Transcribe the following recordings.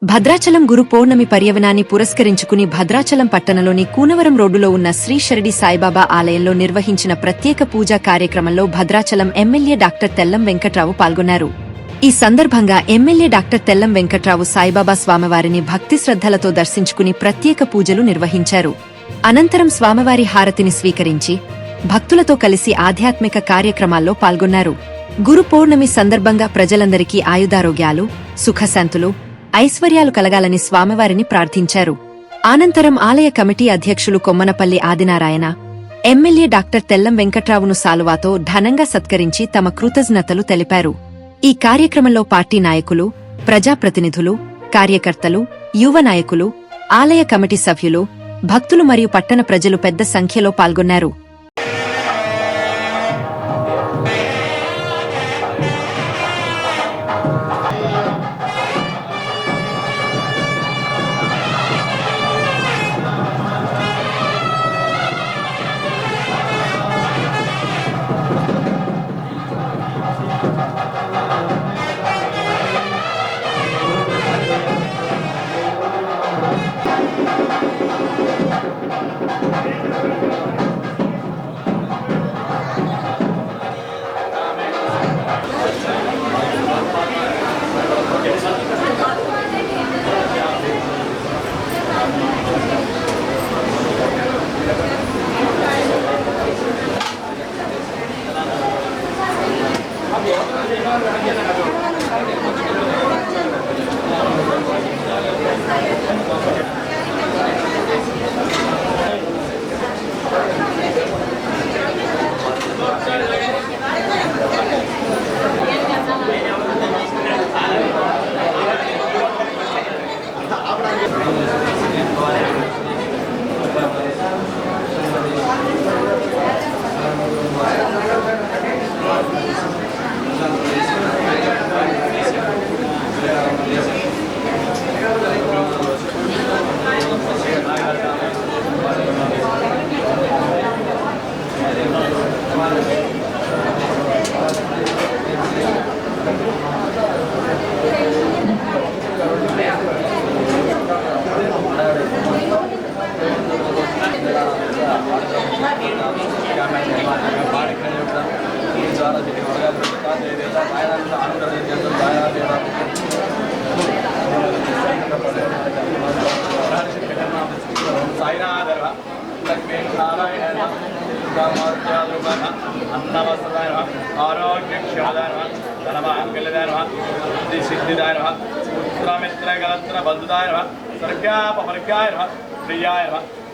భద్రాచలం గురు పౌర్ణమి పర్యవనాన్ని పురస్కరించుకుని భద్రాచలం పట్టణంలోని కూనవరం రోడ్డులో ఉన్న శ్రీ షిరిడి సాయిబాబా ఆలయంలో నిర్వహించిన ప్రత్యేక పూజా కార్యక్రమంలో భద్రాచలం ఎమ్మెల్యే డాక్టర్ తెల్లం వెంకట్రావు పాల్గొన్నారు. ఈ సందర్భంగా ఎమ్మెల్యే డాక్టర్ తెల్లం వెంకట్రావు సాయిబాబా స్వామివారిని భక్తి శ్రద్ధలతో దర్శించుకుని ప్రత్యేక పూజలు నిర్వహించారు. అనంతరం స్వామివారి హారతిని స్వీకరించి భక్తులతో కలిసి ఆధ్యాత్మిక కార్యక్రమాల్లో పాల్గొన్నారు. గురు పౌర్ణమి సందర్భంగా ప్రజలందరికీ ఆయుధారోగ్యాలు, సుఖశాంతులు, ఐశ్వర్యాలు కలగాలని స్వామివారిని ప్రార్థించారు. అనంతరం ఆలయ కమిటీ అధ్యక్షులు కొమ్మనపల్లి ఆదినారాయణ, ఎమ్మెల్యే డాక్టర్ తెల్లం వెంకట్రావును సాలువాతో ఘనంగా సత్కరించి తమ కృతజ్ఞతలు తెలిపారు. ఈ కార్యక్రమంలో పార్టీ నాయకులు, ప్రజాప్రతినిధులు, కార్యకర్తలు, యువ నాయకులు, ఆలయ కమిటీ సభ్యులు, భక్తులు మరియు పట్టణ ప్రజలు పెద్ద సంఖ్యలో పాల్గొన్నారు.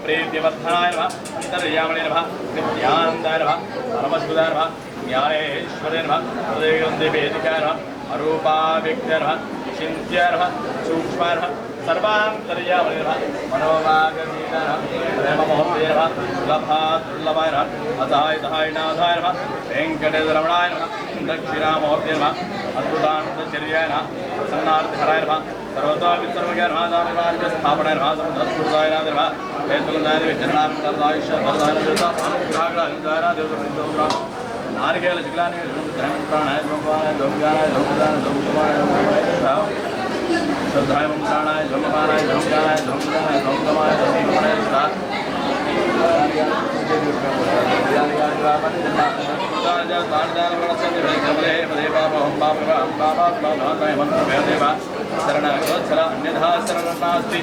प्रीतिवर्धनाय नमः, अंतर्यामिने नमः, नित्यानंदाय नमः, परमसुदाय नमः, ज्ञानेश्वराय नमः, हृदयग्रन्थिवेदिकाय नमः, अरूपाव्यक्ताय नमः, चिन्त्याय नमः, सूक्ष्माय नमः, सर्वान्तर्यामिने नमः, मनोभागवीताय नमः, प्रेममूर्तये नमः, दुर्लभाय नमः, अधाय नमः, वेङ्कटेश्वरमणाय नमः, दक्षिणामूर्तये नमः, अद्भुतानन्दचर्याय नमः, प्रसन्नार्थहराय नमः, सर्वतोऽपि नमः, स्थापनाय नमः, सर्वतस्फुटाय नमः, नारिकेल जिगलाने प्राणाय प्राणाय दोमगानाय दोमगानाय दोमगानाय श्रद्धाय प्राणाय दोमगानाय दोमगानाय दोमगानाय दोमगानाय दोमगानाय शरणगोत्सर अन्यथा शरणं नास्ति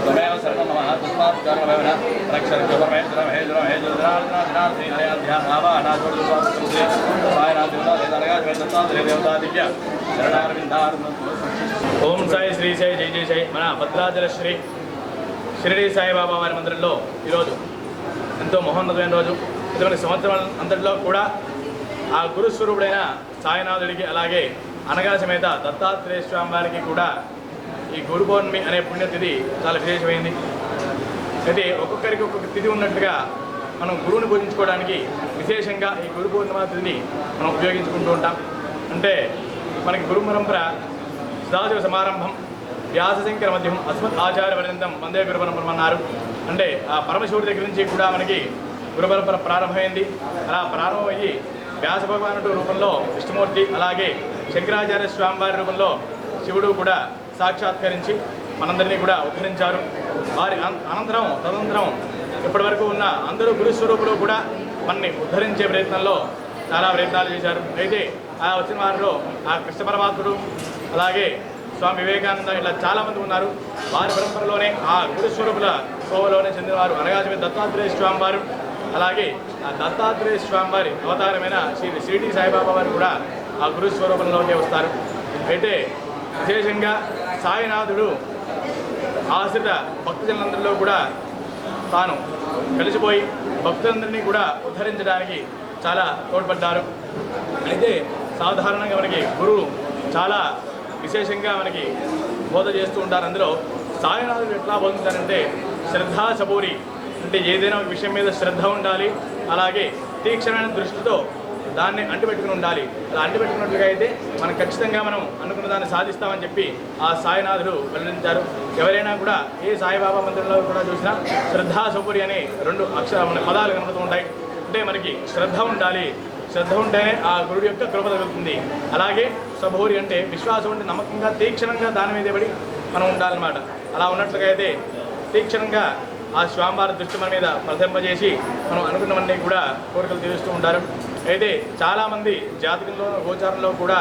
त्वमेव शरणं मम तस्मात् कर्ममेव न ఓం సాయి శ్రీ సాయి జై జై సాయి. మన భద్రాచల శ్రీ షిరిడి సాయిబాబా వారి మందిరంలో ఈరోజు ఎంతో మహోన్నతమైన రోజు. ఇటువంటి సంవత్సరం అంతటిలో కూడా ఆ గురుస్వరూపుడైన సాయినాథుడికి, అలాగే అనగా సమేత దత్తాత్రేయ స్వామి వారికి కూడా ఈ గురు పౌర్ణమి అనే పుణ్యతిథి చాలా విశేషమైంది. అయితే ఒక్కొక్కరికి ఒక్కొక్క తిథి ఉన్నట్టుగా మనం గురువుని పూజించుకోవడానికి విశేషంగా ఈ గురు పౌర్ణిమ తిథిని మనం ఉపయోగించుకుంటూ ఉంటాం. అంటే మనకి గురు పరంపర సదాశివ సమారంభం వ్యాసశంకర మధ్యం అస్మత్ ఆచార్య పర్యంతం వందే గురు పరంపర అన్నారు. అంటే ఆ పరమశివుడి దగ్గర నుంచి కూడా మనకి గురు పరంపర ప్రారంభమైంది. అలా ప్రారంభమయ్యి వ్యాస భగవానుడు రూపంలో విష్ణుమూర్తి, అలాగే శంకరాచార్య స్వామివారి రూపంలో శివుడు కూడా సాక్షాత్కరించి మనందరినీ కూడా ఉద్ధరించారు. వారి తదనంతరం ఇప్పటివరకు ఉన్న అందరూ గురుస్వరూపులు కూడా మనని ఉద్ధరించే ప్రయత్నంలో చాలా ప్రయత్నాలు చేశారు. అయితే ఆ వచ్చిన వారిలో ఆ కృష్ణ పరమాత్ముడు, అలాగే స్వామి వివేకానంద ఇలా చాలామంది ఉన్నారు. వారి పరంపరలోనే ఆ గురుస్వరూపుల కోవలోనే చెందినవారు అనగాజమి దత్తాత్రేయ స్వామి వారు, అలాగే ఆ దత్తాత్రేయ స్వామి వారి అవతారమైన షిరిడి సాయిబాబా వారు కూడా ఆ గురుస్వరూపంలోకే వస్తారు. అయితే విశేషంగా సాయినాథుడు ఆశ్రిత భక్తులందరిలో కూడా తాను కలిసిపోయి భక్తులందరినీ కూడా ఉద్ధరించడానికి చాలా తోడ్పడ్డారు. అయితే సాధారణంగా మనకి గురువు చాలా విశేషంగా మనకి బోధ చేస్తూ ఉంటారు. అందులో సాయినాథుడు ఎట్లా బోధించారంటే శ్రద్ధా సబూరి, అంటే ఏదైనా ఒక విషయం మీద శ్రద్ధ ఉండాలి, అలాగే తీక్షణమైన దృష్టితో దాన్ని అంటిపెట్టుకుని ఉండాలి. అలా అంటిపెట్టుకున్నట్లుగా అయితే మనం ఖచ్చితంగా మనం అనుకున్న దాన్ని సాధిస్తామని చెప్పి ఆ సాయినాథుడు వెల్లడించారు. ఎవరైనా కూడా ఏ సాయిబాబా మందిరంలో కూడా చూసినా శ్రద్ధా సబూరి అనే 2 మన పదాలు కనబడుతూ ఉంటాయి. అంటే మనకి శ్రద్ధ ఉండాలి, శ్రద్ధ ఉంటేనే ఆ గురుడు యొక్క కృప తగులుతుంది. అలాగే సబూరి అంటే విశ్వాసం అంటే నమ్మకంగా తీక్షణంగా దాని మీద పడి మనం ఉండాలన్నమాట. అలా ఉన్నట్లుగా అయితే తీక్షణంగా ఆ స్వామివారి దృష్టి మన మీద ప్రతింపజేసి మనం అనుకున్నవన్నీ కూడా కోరికలు తీరుస్తూ ఉంటారు. అయితే చాలామంది జాతకంలో గోచారంలో కూడా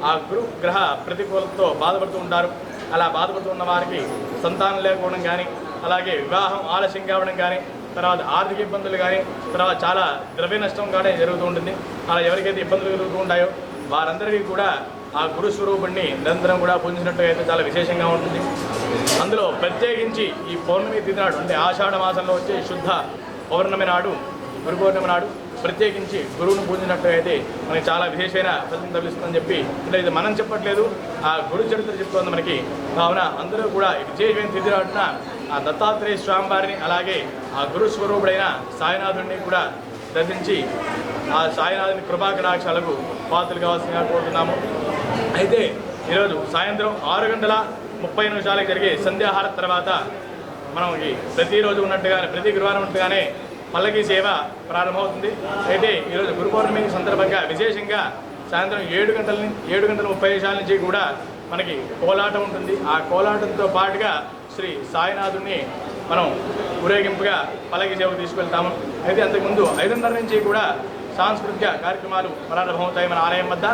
ఆ గురు గ్రహ ప్రతికూలతతో బాధపడుతూ ఉంటారు. అలా బాధపడుతున్న వారికి సంతానం లేకపోవడం కానీ, అలాగే వివాహం ఆలస్యం కావడం కానీ, తర్వాత ఆర్థిక ఇబ్బందులు కానీ, తర్వాత చాలా ద్రవ్య నష్టం కానీ జరుగుతూ ఉంటుంది. అలా ఎవరికైతే ఇబ్బందులు కలుగుతూ ఉంటాయో వారందరికీ కూడా ఆ గురు స్వరూపుణ్ణి నిరంతరం కూడా పూజించినట్టు అయితే చాలా విశేషంగా ఉంటుంది. అందులో ప్రత్యేకించి ఈ పౌర్ణమి తిథి నాడు, అంటే ఆషాఢ మాసంలో వచ్చే శుద్ధ పౌర్ణమి నాడు, గురు పౌర్ణమి నాడు ప్రత్యేకించి గురువును పూజించినట్టు అయితే మనకి చాలా విశేషమైన ఫలితం లభిస్తుందని చెప్పి, అంటే ఇది మనం చెప్పట్లేదు, ఆ గురు చరిత్ర చెప్తోంది మనకి. కావున అందరూ కూడా విశేషమైన తిథి నాడున ఆ దత్తాత్రేయ స్వామి వారిని, అలాగే ఆ గురు స్వరూపుడైన సాయినాథుడిని కూడా దర్శించి ఆ సాయినాథుని కృపాకటాక్షాలకు పాత్రలు కావాల్సిందిగా కోరుతున్నాము. అయితే ఈరోజు సాయంత్రం 6:30 జరిగే సంధ్యాహార తర్వాత మనం ప్రతిరోజు ఉన్నట్టుగానే, ప్రతి గురువారం ఉన్నట్టుగానే పల్లకి సేవ ప్రారంభమవుతుంది. అయితే ఈరోజు గురు పౌర్ణమి సందర్భంగా విశేషంగా సాయంత్రం 7:30 నుంచి కూడా మనకి కోలాటం ఉంటుంది. ఆ కోలాటంతో పాటుగా శ్రీ సాయినాథుడిని మనం ఊరేగింపుగా పల్లకి సేవకు తీసుకెళ్తాము. అయితే అంతకుముందు 5:30 నుంచి కూడా సాంస్కృతిక కార్యక్రమాలు ప్రారంభమవుతాయి మన ఆలయం వద్ద.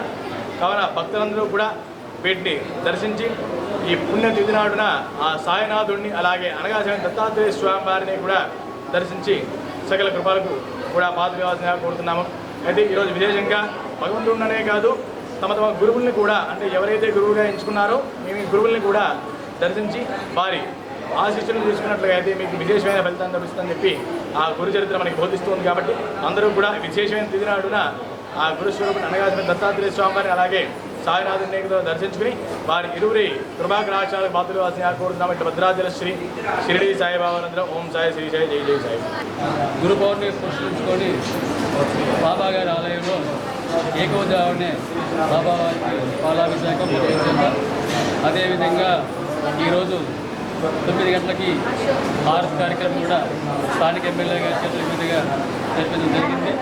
కావున భక్తులందరూ కూడా వీటిని దర్శించి ఈ పుణ్యతిథి నాడున ఆ సాయినాథుడిని, అలాగే అనగాజమి దత్తాత్రేయ స్వామి వారిని కూడా దర్శించి సకల కృపలకు కూడా పాత్ర కావాల్సిందిగా కోరుతున్నాము. అయితే ఈరోజు విశేషంగా భగవంతుడినే కాదు, తమ గురువుల్ని కూడా, అంటే ఎవరైతే గురువుగా ఎంచుకున్నారో మేము ఈ గురువుల్ని కూడా దర్శించి వారి ఆశీస్సులు తీసుకున్నట్లుగా అయితే మీకు విశేషమైన ఫలితాన్ని లభిస్తుందని చెప్పి ఆ గురు చరిత్ర మనకి బోధిస్తుంది. కాబట్టి అందరూ కూడా విశేషమైన తిథి నాడున ఆ గురుస్వరూపుని అనగాజమి దత్తాత్రేయ స్వామి వారిని, అలాగే సాయినాథుని దర్శించుకుని వారి ఇరువురి కృపాకటాక్షాలకు పాత్రలు వాసిగా కోరుతున్నాం. ఇటు భద్రాచల శ్రీ షిరిడి సాయిబాబానందరం. ఓం సాయి శ్రీ సాయి జై జై సాయి. గురు పౌర్ణమి పురస్కరించుకొని బాబా గారి ఆలయంలో ఏకోజావనే బాబా వారికి పాలాభిషేకం నిర్వహించారు. అదేవిధంగా ఈరోజు 9 గంటలకి హారతి కార్యక్రమం కూడా స్థానిక ఎమ్మెల్యే గారి చేతుల మీదుగా జరిపించడం జరిగింది.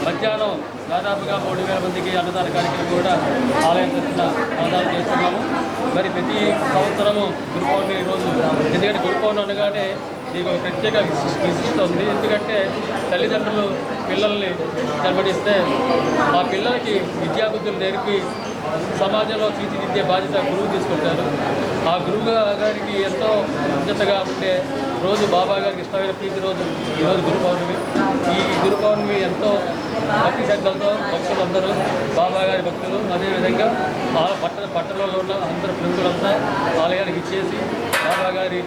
మధ్యాహ్నం దాదాపుగా 3000 మందికి అన్నదాన కార్యక్రమం కూడా ఆలయం తరఫున అన్నదానం చేస్తున్నాము. మరి ప్రతి సంవత్సరము గురు పౌర్ణమి రోజు, ఎందుకంటే గురు పౌర్ణమి అనగానే దీనికి ఒక ప్రత్యేక విశిష్టత ఉంది. ఎందుకంటే తల్లిదండ్రులు పిల్లల్ని జన్మనిస్తే ఆ పిల్లలకి విద్యాబుద్ధులు నేర్పి సమాజంలో తీర్చిదిద్దే బాధ్యత గురువు తీసుకుంటారు. ఆ గురువు గారికి ఎంతో ఉచితంగా ఉండే రోజు, బాబా గారికి ఇష్టమైన ప్రీతి రోజు ఈరోజు గురు పౌర్ణమి. ఈ గురు పౌర్ణమి ఎంతో భక్తి శ్రద్ధలతో భక్తులందరూ, బాబా గారి భక్తులు, అదేవిధంగా పట్టణంలో ఉన్న అందరు ప్రముఖులంతా ఆలయానికి ఇచ్చేసి బాబా గారి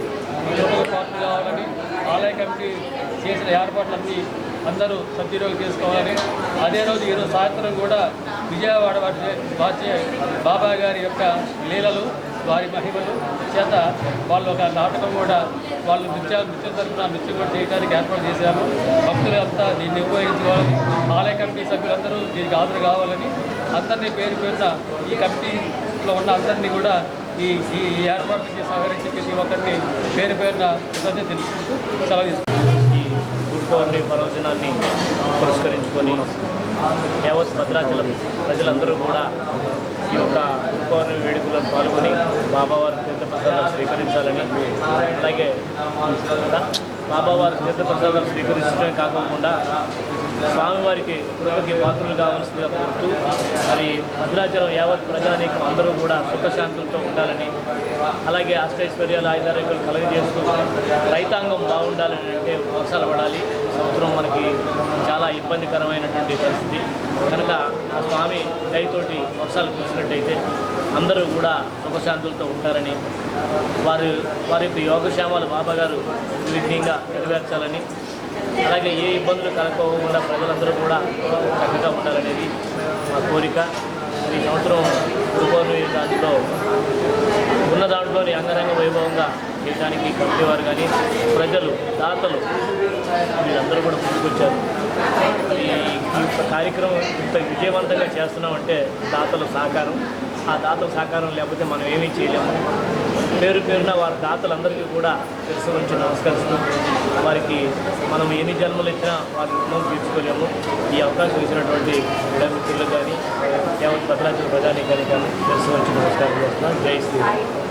కృపకు పాత్ర కావాలని, ఆలయ కమిటీ చేసిన ఏర్పాట్లన్నీ అందరూ సద్వినియోగం చేసుకోవాలని, అదే రోజు ఈరోజు సాయంత్రం కూడా విజయవాడ వచ్చే బాబా గారి యొక్క లీలలు, వారి మహిమలు చేత వాళ్ళు ఒక నాటకం కూడా, వాళ్ళు నృత్యం తరఫున నృత్యం కూడా చేయడానికి ఏర్పాటు చేశారు. భక్తులు అంతా దీన్ని ఉపయోగించుకోవాలని, ఆలయ కమిటీ సభ్యులందరూ దీనికి హాజరు కావాలని, అందరినీ పేరు పేరున ఈ కమిటీలో ఉన్న అందరినీ కూడా ఈ ఏర్పాటుకి సహకరించి ప్రతి ఒక్కరిని పేరు పేరున తెలుసుకుంటూ సెలవు తీసుకుంటాం. ఈ గురు పౌర్ణమి పర్వదినాన్ని పురస్కరించుకొని యావత్ భద్రాచలం ప్రజలందరూ కూడా ఈ యొక్క గురు పౌర్ణమి వేడుకల్లో పాల్గొని బాబావారి తీర్థప్రసాదాలు స్వీకరించాలని, అలాగే బాబావారి తీర్థప్రసాదాలు స్వీకరించడమే కాకుండా స్వామివారికి కృపకి పాత్రలు కావాల్సిందిగా కోరుతూ మరి భద్రాచలం యావత్ ప్రజానీకం అందరూ కూడా సుఖశాంతులతో ఉండాలని, అలాగే అష్టైశ్వర్యాలు ఆయుధారోగ్యాలు కలుగజేస్తూ రైతాంగం బాగుండాలని అంటే వర్షాలు పడాలి. సంవత్సరం మనకి చాలా ఇబ్బందికరమైనటువంటి పరిస్థితి కనుక ఆ స్వామి దయతోటి వర్షాలు కురిసినట్టయితే అందరూ కూడా సుఖశాంతులతో ఉంటారని, వారి యొక్క యోగక్షేమాలు బాబాగారు నిర్విఘ్నంగా నెరవేర్చాలని, అలాగే ఏ ఇబ్బందులు కలగకుండా ప్రజలందరూ కూడా చక్కగా ఉండాలనేది మా కోరిక. ఈ సంవత్సరం గురు పౌర్ణమి దాంట్లో ఉన్న దాంట్లోని అంగరంగ వైభవంగా చేయడానికి కమిటీ వారు కానీ ప్రజలు దాతలు వీళ్ళందరూ కూడా ముందుకొచ్చారు. ఈ కార్యక్రమం ఇంత విజయవంతంగా చేస్తున్నామంటే దాతల సహకారం. ఆ దాతల సహకారం లేకపోతే మనం ఏమీ చేయలేము. పేరున వారి దాతలందరికీ కూడా శిరస్సు నుంచి నమస్కరిస్తూ వారికి మనం ఎన్ని జన్మలు ఇచ్చినా వారి రుణం తీర్చుకోలేము. ఈ అవకాశం ఇచ్చినటువంటి మిత్రులకు కానీ యావత్ భద్రాచలం ప్రజానీకానికి కానీ శిరస్సు నుంచి నమస్కారం చేస్తున్నాను. జై శ్రీ.